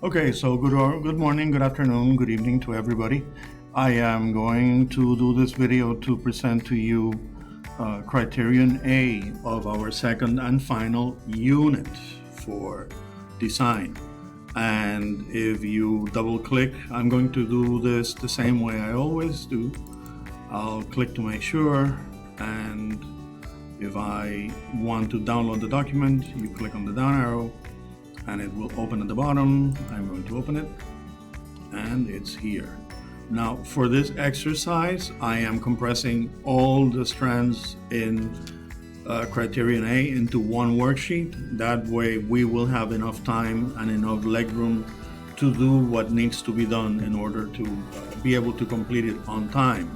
Okay, so good morning, good afternoon, good evening to everybody. I am going to do this video to present to you Criterion A of our second and final unit for design. And if you double click, I'm going to do this the same way I always do. I'll click to make sure, and if I want to download the document, you click on the down arrow and it will open at the bottom. I'm going to open it and it's here. Now for this exercise, I am compressing all the strands in Criterion A into one worksheet. That way we will have enough time and enough leg room to do what needs to be done in order to be able to complete it on time.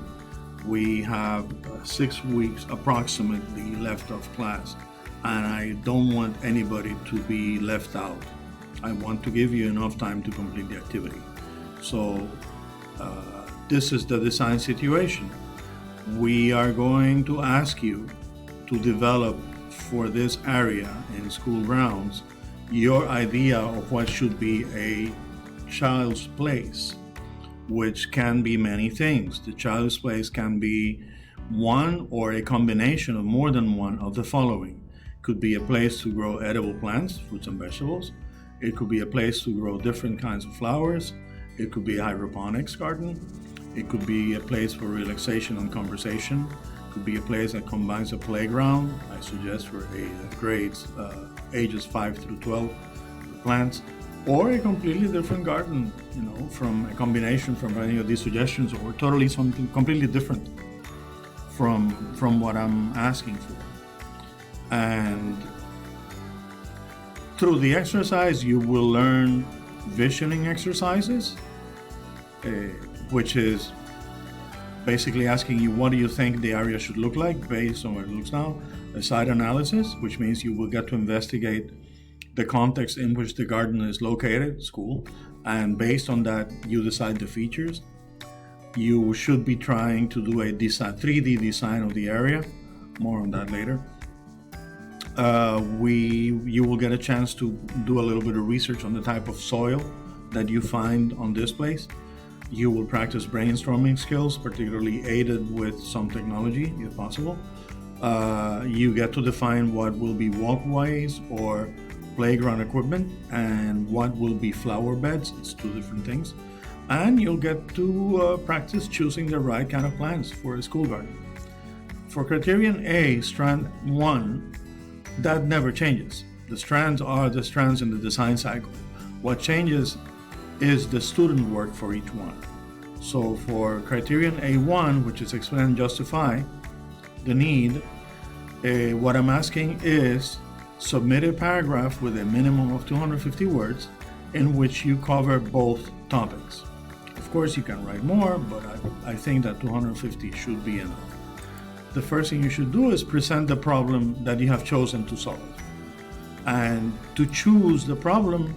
We have 6 weeks approximately left of class, and I don't want anybody to be left out. I want to give you enough time to complete the activity. So this is the design situation. We are going to ask you to develop for this area in school grounds your idea of what should be a child's place, which can be many things. The child's place can be one or a combination of more than one of the following. Could be a place to grow edible plants, fruits and vegetables. It could be a place to grow different kinds of flowers. It could be a hydroponics garden. It could be a place for relaxation and conversation. It could be a place that combines a playground, I suggest for grades ages 5 through 12 plants, or a completely different garden, from a combination from any of these suggestions, or totally something completely different from what I'm asking for. And through the exercise, you will learn visioning exercises, which is basically asking you, what do you think the area should look like based on what it looks now? A site analysis, which means you will get to investigate the context in which the garden is located, school, and based on that, you decide the features. You should be trying to do a 3D design of the area. More on that later. You will get a chance to do a little bit of research on the type of soil that you find on this place. You will practice brainstorming skills, particularly aided with some technology, if possible. You get to define what will be walkways or playground equipment and what will be flower beds. It's two different things. And you'll get to practice choosing the right kind of plants for a school garden. For Criterion A, strand 1, that never changes. The strands are the strands in the design cycle. What changes is the student work for each one. So for Criterion A1, which is explain and justify the need, what I'm asking is submit a paragraph with a minimum of 250 words in which you cover both topics. Of course, you can write more, but I think that 250 should be enough. The first thing you should do is present the problem that you have chosen to solve. And to choose the problem,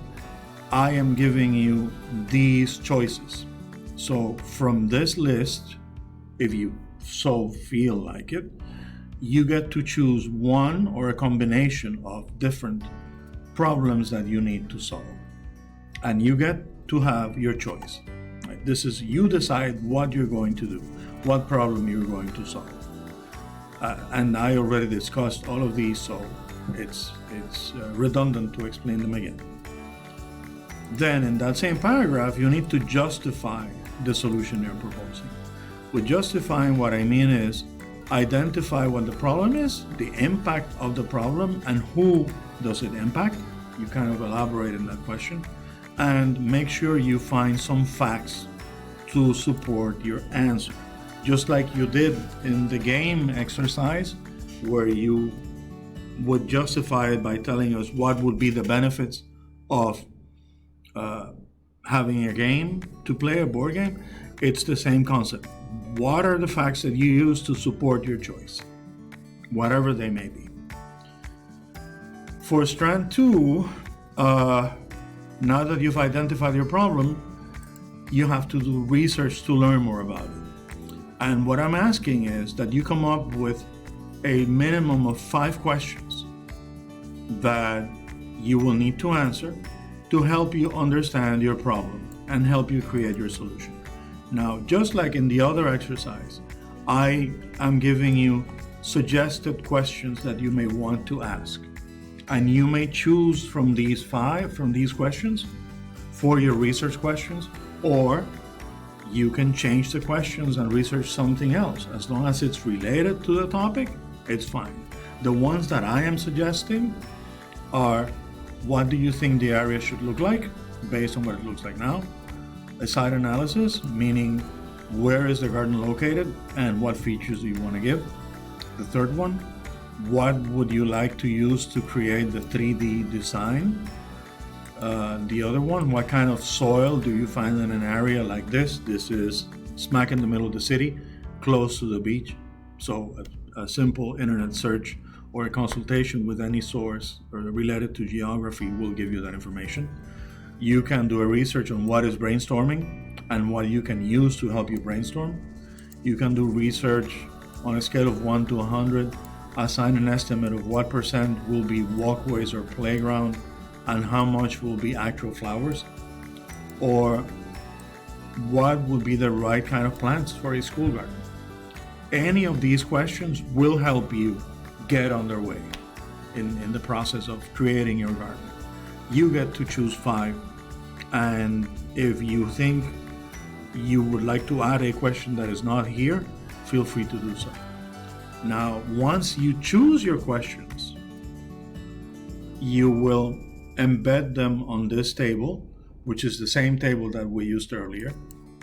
I am giving you these choices. So from this list, if you so feel like it, you get to choose one or a combination of different problems that you need to solve. And you get to have your choice. Right? This is, you decide what you're going to do, what problem you're going to solve. And I already discussed all of these, so it's redundant to explain them again. Then in that same paragraph, you need to justify the solution you're proposing. With justifying, what I mean is identify what the problem is, the impact of the problem, and who does it impact. You kind of elaborate in that question, and make sure you find some facts to support your answer. Just like you did in the game exercise, where you would justify it by telling us what would be the benefits of having a game to play, a board game. It's the same concept. What are the facts that you use to support your choice, whatever they may be? For strand 2, now that you've identified your problem, you have to do research to learn more about it. And what I'm asking is that you come up with a minimum of 5 questions that you will need to answer to help you understand your problem and help you create your solution. Now, just like in the other exercise, I am giving you suggested questions that you may want to ask. And you may choose from these questions for your research questions, or you can change the questions and research something else. As long as it's related to the topic, it's fine. The ones that I am suggesting are, what do you think the area should look like based on what it looks like now? A site analysis, meaning where is the garden located and what features do you want to give? The third one, what would you like to use to create the 3D design? The other one, what kind of soil do you find in an area like this? This is smack in the middle of the city, close to the beach. So a simple internet search or a consultation with any source or related to geography will give you that information. You can do a research on what is brainstorming and what you can use to help you brainstorm. You can do research on a scale of 1 to 100, assign an estimate of what percent will be walkways or playground and how much will be actual flowers, or what would be the right kind of plants for a school garden. Any of these questions will help you get underway in the process of creating your garden. You get to choose 5, and if you think you would like to add a question that is not here, feel free to do so. Now, once you choose your questions, you will embed them on this table, which is the same table that we used earlier,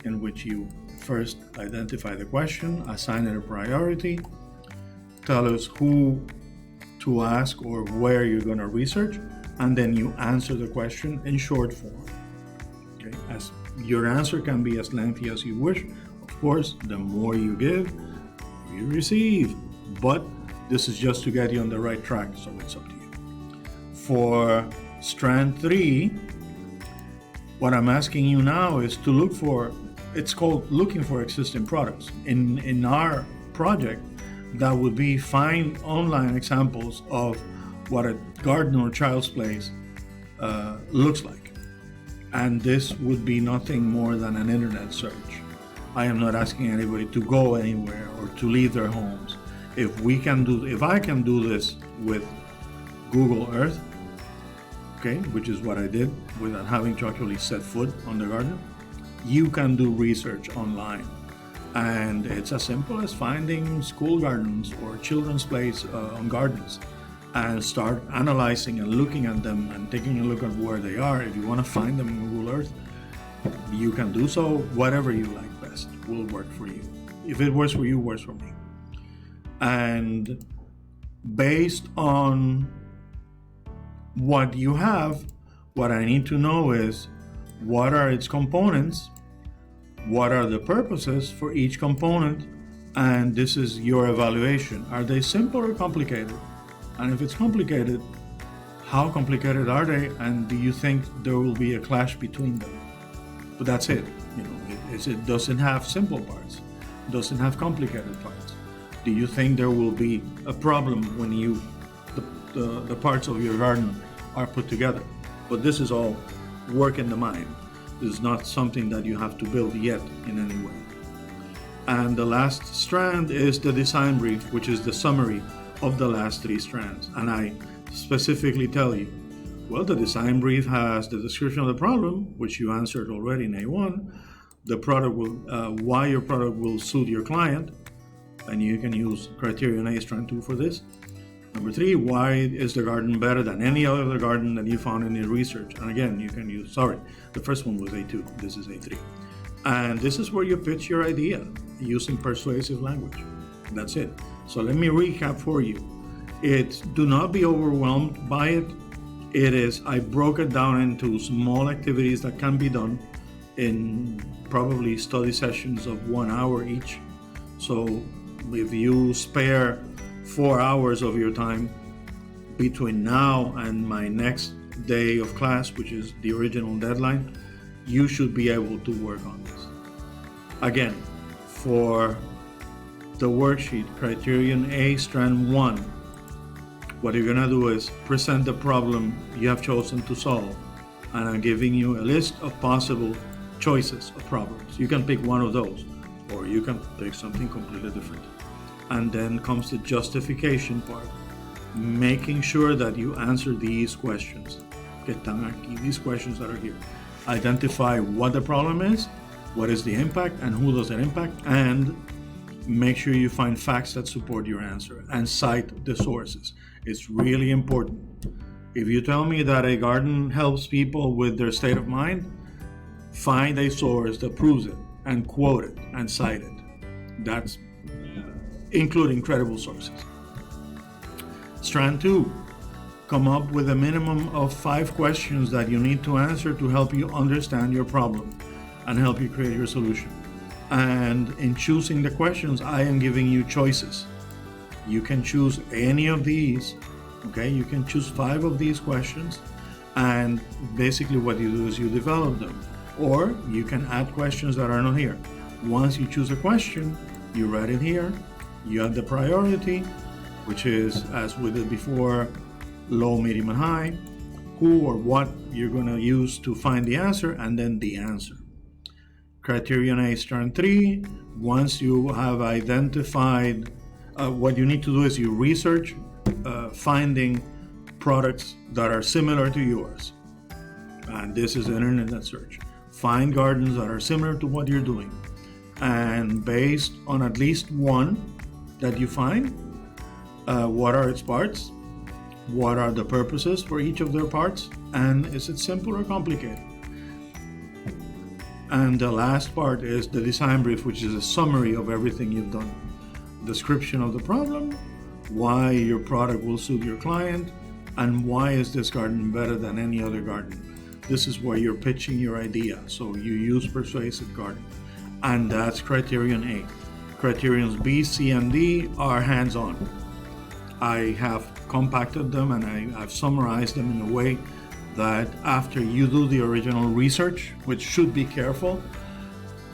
in which you first identify the question, assign it a priority, tell us who to ask or where you're going to research, and then you answer the question in short form. Okay? As your answer can be as lengthy as you wish. Of course, the more you give, you receive. But this is just to get you on the right track, so it's up to you. For strand 3, what I'm asking you now is to look for, it's called looking for existing products. In our project, that would be find online examples of what a garden or child's place looks like. And this would be nothing more than an internet search. I am not asking anybody to go anywhere or to leave their homes. If I can do this with Google Earth, okay, which is what I did without having to actually set foot on the garden, you can do research online. And it's as simple as finding school gardens or children's plays on gardens and start analyzing and looking at them and taking a look at where they are. If you want to find them in Google Earth, you can do so. Whatever you like best will work for you. If it works for you, works for me. And based on what you have, what I need to know is what are its components, what are the purposes for each component, and this is your evaluation. Are they simple or complicated? And if it's complicated, how complicated are they, and do you think there will be a clash between them? But that's it. It doesn't have simple parts, it doesn't have complicated parts. Do you think there will be a problem when the parts of your garden are put together? But this is all work in the mind. This is not something that you have to build yet in any way. And the last strand is the design brief, which is the summary of the last 3 strands. And I specifically tell you, well, the design brief has the description of the problem, which you answered already in A1, the product will, why your product will suit your client, and you can use Criterion A strand 2 for this. Number 3, why is the garden better than any other garden that you found in your research? And again, you can use, the first one was A2, this is A3. And this is where you pitch your idea using persuasive language. That's it. So let me recap for you. Do not be overwhelmed by it. I broke it down into small activities that can be done in probably study sessions of 1 hour each. So if you spare 4 hours of your time between now and my next day of class, which is the original deadline, you should be able to work on this. Again, for the worksheet, Criterion A, Strand 1, what you're gonna do is present the problem you have chosen to solve and I'm giving you a list of possible choices of problems. You can pick one of those, or you can pick something completely different. And then comes the justification part, making sure that you answer these questions. These questions that are here. Identify what the problem is, what is the impact, and who does it impact, and make sure you find facts that support your answer and cite the sources. It's really important. If you tell me that a garden helps people with their state of mind, find a source that proves it and quote it and cite it. That's including credible sources. Strand 2, come up with a minimum of 5 questions that you need to answer to help you understand your problem and help you create your solution. And in choosing the questions, I am giving you choices. You can choose any of these, okay? You can choose 5 of these questions, and basically what you do is you develop them. Or you can add questions that are not here. Once you choose a question, you write it here, you add the priority, which is, as we did before, low, medium, and high, who or what you're going to use to find the answer, and then the answer. Criterion A, Strand 3, once you have identified, what you need to do is you research finding products that are similar to yours. And this is internet search. Find gardens that are similar to what you're doing. And based on at least one that you find, what are its parts? What are the purposes for each of their parts? And is it simple or complicated? And the last part is the design brief, which is a summary of everything you've done. Description of the problem, why your product will suit your client, and why is this garden better than any other garden. This is where you're pitching your idea, so you use persuasive garden. And that's Criterion A. Criterions B, C, and D are hands-on. I have compacted them and I've summarized them in a way that after you do the original research, which should be careful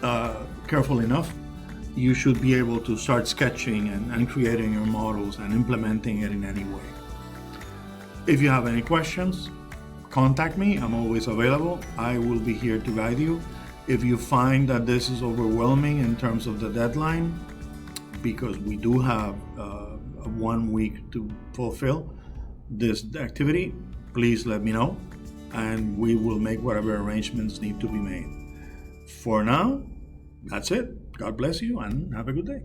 enough, you should be able to start sketching and creating your models and implementing it in any way. If you have any questions, contact me. I'm always available. I will be here to guide you. If you find that this is overwhelming in terms of the deadline, because we do have 1 week to fulfill this activity, please let me know and we will make whatever arrangements need to be made. For now, that's it. God bless you and have a good day.